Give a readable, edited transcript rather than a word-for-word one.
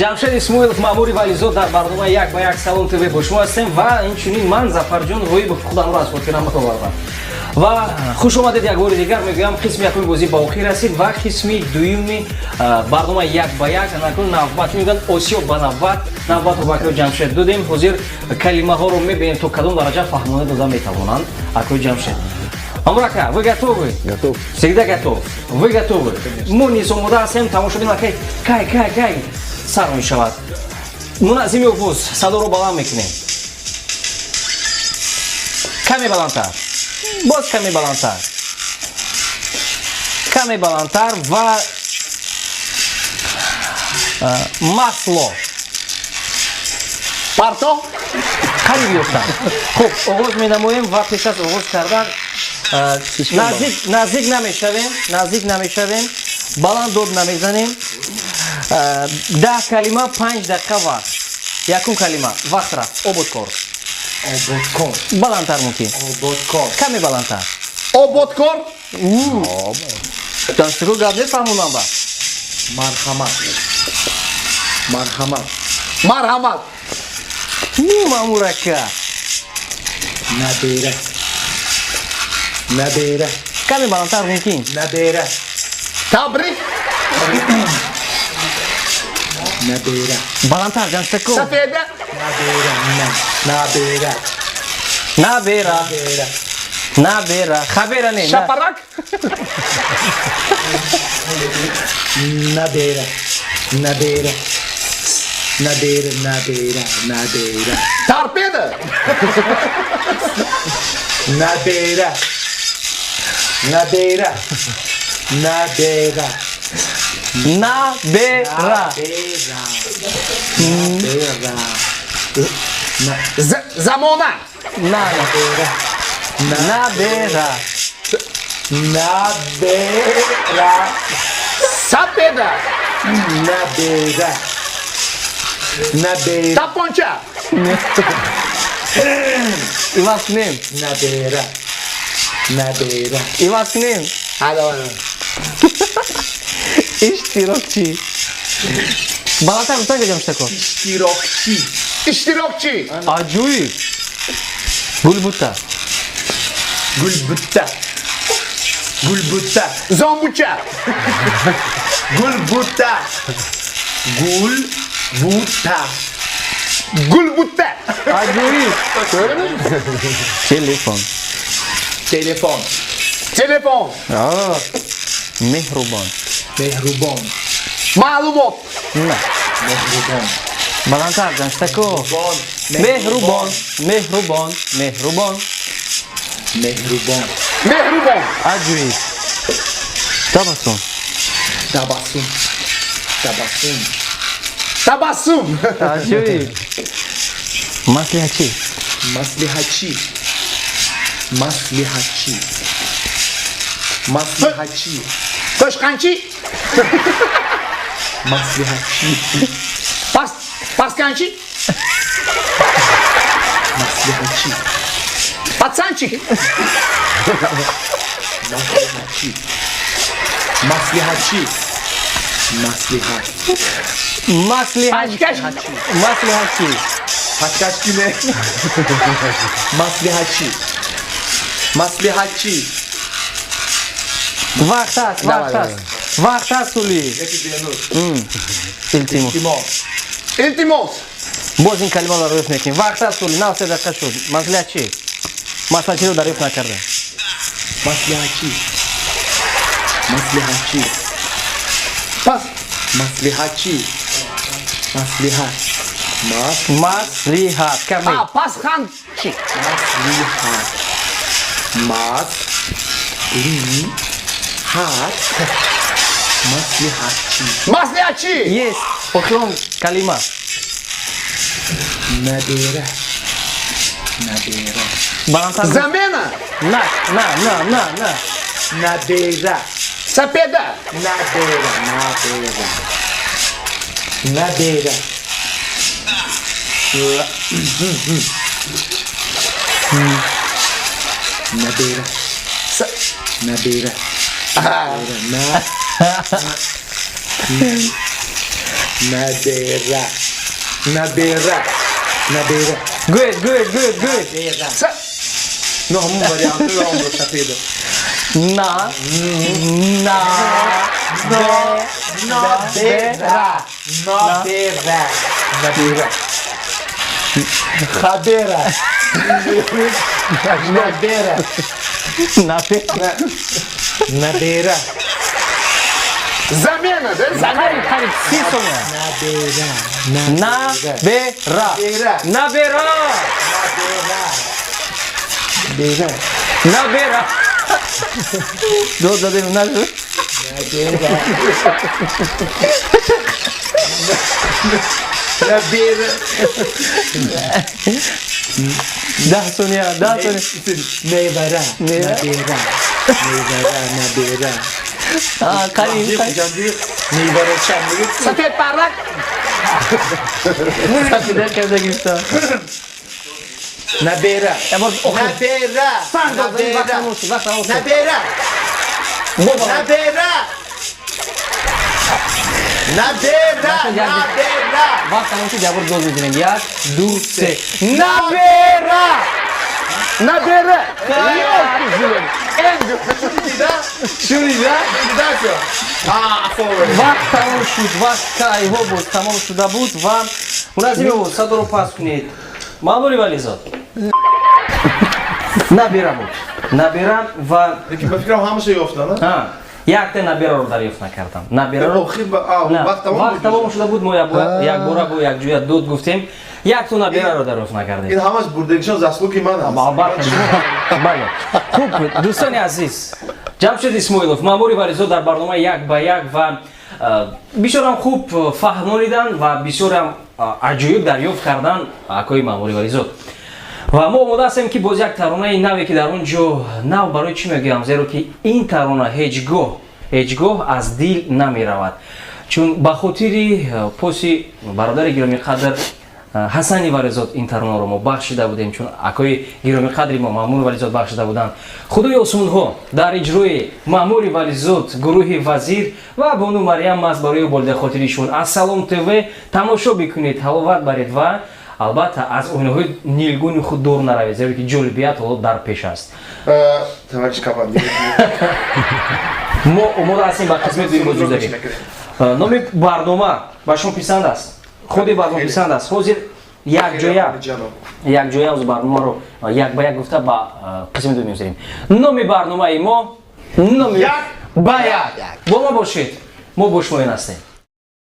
Ҷамшед Исмоилов, маъмури Вализод дар барномаи як ба як Салом ТВ бо шумо ҳастем ва инчунин ман Зафарҷон Ғоибов худамро аз хотирам овардам. Ва хуш омадед як бори дигар мегӯям қисми якуми бозӣ ба охир расид ва қисми дуюми барномаи як ба як накун навбат мегӯянд Осиё ба навбат навбатро ба Акои Ҷамшед додем. Ҳозир калимаҳоро мебинем то кадом дараҷа фаҳмона дода метавонанд Акои Ҷамшед. Амрака, вы готовы? Готов. Всегда готов. Вы готовы? Мы не омода ҳастем тамошо бинем кай сар мешавад. Муназзими овоз садоро баланд мекунем. Каме баландтар. Боз каме баландтар. Каме баландтар ва масло. Парто? Қариб ёфтам. Хуб, оғоз менамоем ва пеш аз оғоз кардан наздик намешавем, баланд дод намезанем. 10 калима 5 дақиқа вақт. Якум калима вақт рафт. Ободкор. Ободкор. Баландтар мумкин. Ободкор. Каме баландтар. Ободкор. Танстику гап нефаҳмонам ба. Марҳамат. Марҳамат. Марҳамат. Маъмурака. Набера. Набера. Каме баландтар мумкин. Набера. Табрик. Набера. Баландтар ҷанстаку. Сафеда. Набера. Набера. Набера. Набера. Набера. Хабера не. Шапарак. Набера. Набера. Набера. Набера. Набера. Торпеда. Набера. Набера. Набера. Набера. Набера. Замона. Набера. Набера. Набера. Сапеда. Набера. Набера. Тапонча. Иваскунем. Набера. Набера. Иваскунем. Алло. Иштирокчи. Баландтар гуфтан ҷамштаку. Иштирокчи. Иштирокчи. Аҷоиб. Гулбута. Гулбута. Гулбута. Зомбуча. Гулбута. Гулбута. Гулбута. Аҷоиб. Телефон. Телефон. Телефон. Меҳрубон. Меҳрубон. Маълумот. На. Меҳрубон. Баландтар ҷамштаку. Меҳрубон. Меҳрубон. Меҳрубон. Меҳрубон. Меҳрубон. Аҷоиб. Табассум. Табассум. Табассум. Табассум. Аҷоиб. Маслиҳатчи. Маслиҳатчи. Маслиҳатчи. Маслиҳатчи. Тошқанчи. Маслиҳатчи. Пасканчи. Маслиҳатчи. Пацанчик. Маслиҳатчи. Маслиҳатчи. Маслиҳат. Маслиҳатчи. Маслиҳатчи. Пачкачки не. Маслиҳатчи. Маслиҳатчи. Вақт аст, вақт аст. Вақт аст Сули. Илтимос. Илтимос. Боз ин калимаро дарёфт мекунем. Вақт аст Сули. 9 дақиқа шуд. Маслиҳатчи. Маслиҳатчиро дарёфт накардем. Маслиҳатчи. Маслиҳатчи. Пас. Маслиҳатчи. Маслиҳат. Маслиҳат. Каме. Пасханчи. Маслиҳат. Маслиҳат. Маслиҳатчи. Маслиҳатчи. Yes. Охирон калима. Набера. Набера. Баландтар. Замена. На. Набера. Сапеда. Набера. Набера. Набера. Набера. Набера. Nabera. Nabera. Nabera. Good, good, good, good. No, همون وریانت رو هم رو سپیده. Na. Na. Nabera. Nabera. Nabera. Khadera. Nabera. Nabera. Nabera. Zamena, değil mi? Zaten karib si sonya. Nabera. Nabera. Nabera. Nabera. Nabera. Nabera. Do dedim nasıl? Nabera. Nabera. Daha Sonya, daha Sonya. Nabera. Nabera. Nabera. Nabera. Nabera. Aa karib. Nabera çamlı. Safet parlak. Safet kevde gifta. Nabera. Eğer oku. Nabera. Sen de Nabera. baktan olsun, baktan olsun. Nabera. Baba. Nabera. Nabera. Nabera. Baktan olsun jabur doz edin. Ya, du, se. Nabera. Nabera. Şurada. Vaqt tamom shud, vaqt ayho bud, tamom shуда bud va munazim bud, sadro pas kunid. Ma'muri valizod. Nabera bud. Nabera va Lekin به فکرم همه چی افتاد نه؟ ha, yakta nabera ro dariyoft nakardam. Nabera ro آخر وقت vaqt tamom shuda bud, mo yak bora bu yak juya dod guftem. Yak tu nabera ro dariyoft nakardim. این همش بردگیشان заслуги من است. Бале. Хуб, дӯстони азиз. Ҷамшид Исмоилов, маъмури варизод дар барномаи як ба як ва бисёрам хуб фаҳмонидан ва бисёрам аҷоиб дарёфт кардан акои маъмури варизод. Ва мо омода ҳастем ки боз як таронаи наве ки дар он ҷо нав барои чӣ мегӯям, зеро ки ин тарона ҳеҷ гоҳ аз дил намеравад. Чун ба хотири поси бародари гиромиқадр Ҳасани Варизод ин таронаро мо бахшида будем, чун акои гиромиқадри мо маъмури Варизод бахшида буданд. Худои осмонҳо дар иҷрои маъмури Варизод, гурӯҳи Вазир ва Бону Марьям аз барои оболидахотиришон аз Салом ТВ тамошо бикунед, ҳаловат баред ва албатта аз оинаҳои нилгуни худ дур наравед, зеро ки ҷолибият ҳоло дар пеш аст. تمرش کباب. мо омода ҳастем ба қисмати дуюм боз дорем. Номи барнома ба шумо писанд аст. Худи барнома писанд аст. Ҳозир як ҷоя аз барномаро як ба як гуфта ба қисми дуюм мезарем. Номи барномаи мо номи як ба як. Бо мо бошед. Мо бо шумо ин ҳастем.